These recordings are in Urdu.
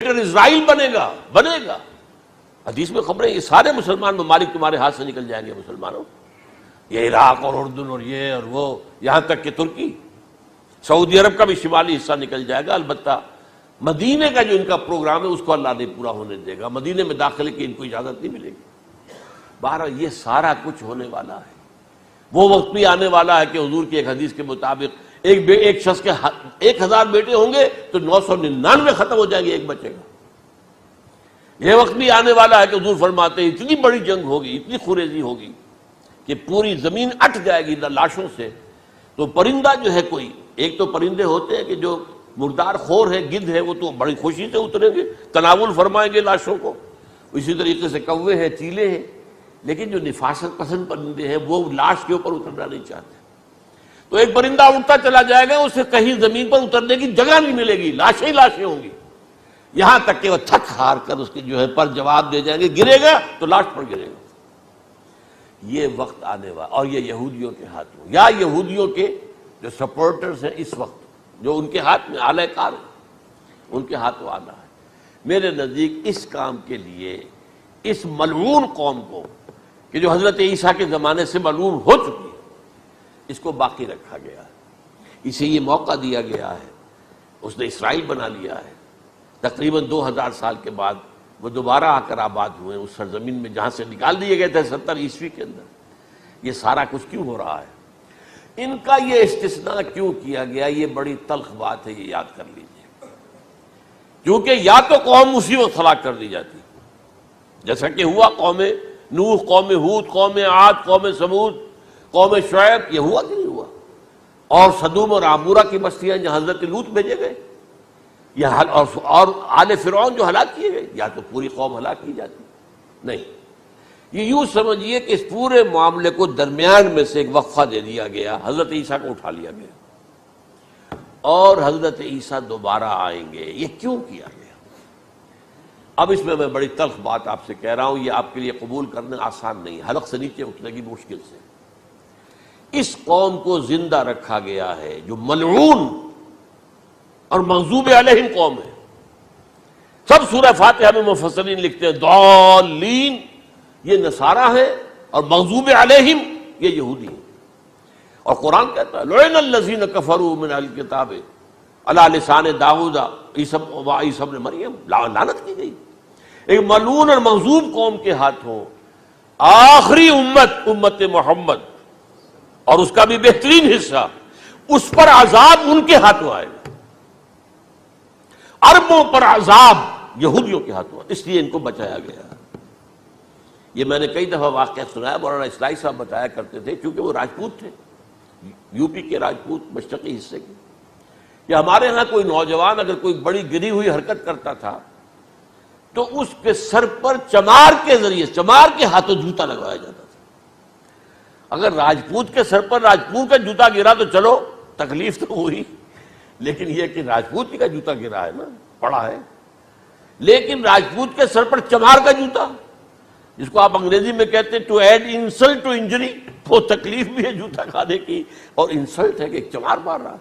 ڈکٹیٹر اسرائیل بنے گا۔ حدیث میں خبریں، یہ سارے مسلمان ممالک تمہارے ہاتھ سے نکل جائیں گے مسلمانوں، یہ عراق اور اردن اور یہ اور وہ، یہاں تک کہ ترکی، سعودی عرب کا بھی شمالی حصہ نکل جائے گا۔ البتہ مدینے کا جو ان کا پروگرام ہے اس کو اللہ نہیں پورا ہونے دے گا، مدینے میں داخلے کی ان کو اجازت نہیں ملے گی۔ بہرحال یہ سارا کچھ ہونے والا ہے۔ وہ وقت بھی آنے والا ہے کہ حضور کی ایک حدیث کے مطابق ایک شخص کے 1000 بیٹے ہوں گے تو 999 ختم ہو جائیں گے، ایک بچے گا۔ یہ وقت بھی آنے والا ہے کہ حضور فرماتے ہیں اتنی بڑی جنگ ہوگی، اتنی خوریزی ہوگی کہ پوری زمین اٹھ جائے گی لاشوں سے۔ تو پرندہ جو ہے کوئی، ایک تو پرندے ہوتے ہیں کہ جو مردار خور ہے، گدھ ہے، وہ تو بڑی خوشی سے اتریں گے، تناول فرمائیں گے لاشوں کو۔ اسی طریقے سے کوے ہیں، چیلے ہیں، لیکن جو نفاست پسند پرندے ہیں وہ لاش کے اوپر اترنا نہیں چاہتے۔ تو ایک پرندہ اڑتا چلا جائے گا، اسے کہیں زمین پر اترنے کی جگہ نہیں ملے گی، لاشیں ہی لاشیں ہوں گی، یہاں تک کہ وہ تھک ہار کر اس کے جو ہے پر جواب دے جائیں گے، گرے گا تو لاش پر گرے گا۔ یہ وقت آنے والا، اور یہ یہودیوں کے ہاتھ میں، یا یہودیوں کے جو سپورٹرز ہیں اس وقت، جو ان کے ہاتھ میں آلہ کار ہیں، ان کے ہاتھوں آنا ہے۔ میرے نزدیک اس کام کے لیے اس ملعون قوم کو، کہ جو حضرت عیسیٰ کے زمانے سے ملعون ہو چکی ہے، اس کو باقی رکھا گیا ہے، اسے یہ موقع دیا گیا ہے۔ اس نے اسرائیل بنا لیا ہے، تقریباً 2000 سال کے بعد وہ دوبارہ آ کر آباد ہوئے اس سرزمین میں جہاں سے نکال دیے گئے تھے 70 عیسوی کے اندر۔ یہ سارا کچھ کیوں ہو رہا ہے؟ ان کا یہ استثناء کیوں کیا گیا؟ یہ بڑی تلخ بات ہے، یہ یاد کر لیجیے، کیونکہ یا تو قوم اسی وقت ہلاک کر دی جاتی، جیسا کہ ہوا قوم نوح، قوم ہود، قوم عاد، قوم ثمود، قوم شعیب، یہ ہوا کہ نہیں ہوا؟ اور سدوم اور عمورہ کی بستیاں جہاں حضرت لوط بھیجے گئے، اور آل فرعون جو ہلاک کیے گئے، یا تو پوری قوم ہلاک کی جاتی؟ نہیں، یہ یوں سمجھیے کہ اس پورے معاملے کو درمیان میں سے ایک وقفہ دے دیا گیا، حضرت عیسیٰ کو اٹھا لیا گیا، اور حضرت عیسیٰ دوبارہ آئیں گے۔ یہ کیوں کیا گیا؟ اب اس میں بڑی تلخ بات آپ سے کہہ رہا ہوں، یہ آپ کے لیے قبول کرنا آسان نہیں، حلق سے نیچے اٹھنے کی مشکل سے۔ اس قوم کو زندہ رکھا گیا ہے جو ملعون اور مغضوب علیہم قوم ہے۔ سب سورہ فاتحہ میں مفسرین لکھتے ہیں ضالین، یہ نصارہ ہیں، اور مغضوب علیہم یہ یہودی ہیں۔ اور قرآن کہتا ہے لعن الذین کفروا من اہل الکتاب علی لسان داؤد وعیسی ابن مریم، لعنت کی گئی ایک ملعون اور مغضوب قوم کے ہاتھوں آخری امت محمد، اور اس کا بھی بہترین حصہ، اس پر عذاب ان کے ہاتھوں آئے گا۔ عربوں پر عذاب یہودیوں کے ہاتھوں، اس لیے ان کو بچایا گیا۔ یہ میں نے کئی دفعہ واقعہ سنایا، مولانا اصلاحی صاحب بتایا کرتے تھے، کیونکہ وہ راجپوت تھے، یو پی کے راجپوت، مشرقی حصے کے، کہ ہمارے ہاں کوئی نوجوان اگر کوئی بڑی گری ہوئی حرکت کرتا تھا تو اس کے سر پر چمار کے ذریعے، چمار کے ہاتھوں جوتا لگوایا جاتا تھا۔ اگر راجپوت کے سر پر راجپوت کا جوتا گرا تو چلو تکلیف تو ہوئی، لیکن یہ کہ راجپوت کا جوتا گرا ہے نا، پڑا ہے، لیکن راجپوت کے سر پر چمار کا جوتا، جس کو آپ انگریزی میں کہتے ہیں to add insult to injury, وہ تکلیف بھی ہے جوتا کھانے کی، اور انسلٹ ہے کہ ایک چمار مار رہا۔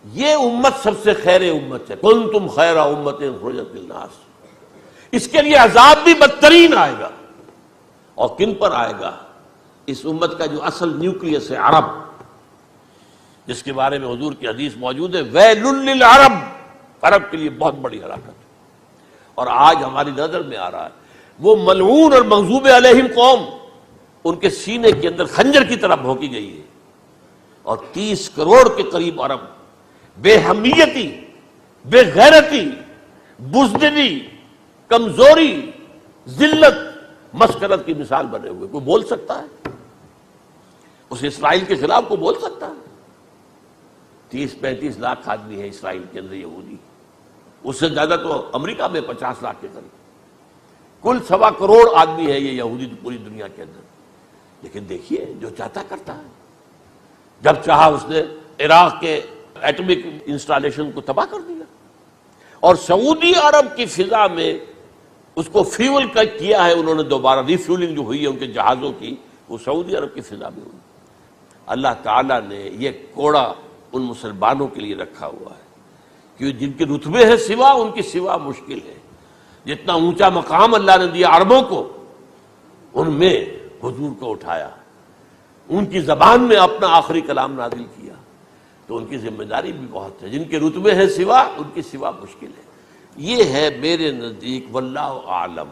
یہ امت سب سے خیر امت ہے، کنتم خیر امت اخرجت للناس۔ اس کے لیے عذاب بھی بدترین آئے گا، اور کن پر آئے گا؟ اس امت کا جو اصل نیوکلیس ہے عرب، جس کے بارے میں حضور کی حدیث موجود ہے ویل للعرب، عرب کے لیے بہت بڑی ہلاکت ہے۔ اور آج ہماری نظر میں آ رہا ہے وہ ملعون اور مغضوب علیہم قوم، ان کے سینے کے اندر خنجر کی طرح بھونکی گئی ہے، اور 30 کروڑ کے قریب عرب بے حمیتی، بے غیرتی، بزدلی، کمزوری، ذلت، مسکنت کی مثال بنے ہوئے۔ کوئی بول سکتا ہے اس اسرائیل کے خلاف؟ کوئی بول سکتا ہے؟ 30-35 لاکھ آدمی ہے اسرائیل کے اندر یہودی، اس سے زیادہ تو امریکہ میں 50 لاکھ کے قریب، کل 1.25 کروڑ آدمی ہے یہ یہودی پوری دنیا کے اندر۔ لیکن دیکھیے جو چاہتا کرتا ہے، جب چاہا اس نے عراق کے ایٹمک انسٹالیشن کو تباہ کر دیا، اور سعودی عرب کی فضا میں اس کو فیول کا کیا ہے انہوں نے، دوبارہ ری فیولنگ جو ہوئی ہے ان کے جہازوں کی، وہ سعودی عرب کی فضا میں ہوئی۔ اللہ تعالیٰ نے یہ کوڑا ان مسلمانوں کے لیے رکھا ہوا ہے کہ جن کے رتبے ہیں سوا، ان کی سوا مشکل ہے۔ جتنا اونچا مقام اللہ نے دیا عربوں کو، ان میں حضور کو اٹھایا، ان کی زبان میں اپنا آخری کلام نازل کیا، تو ان کی ذمہ داری بھی بہت ہے۔ جن کے رتبے ہیں سوا، ان کی سوا مشکل ہے۔ یہ ہے میرے نزدیک واللہ اعلم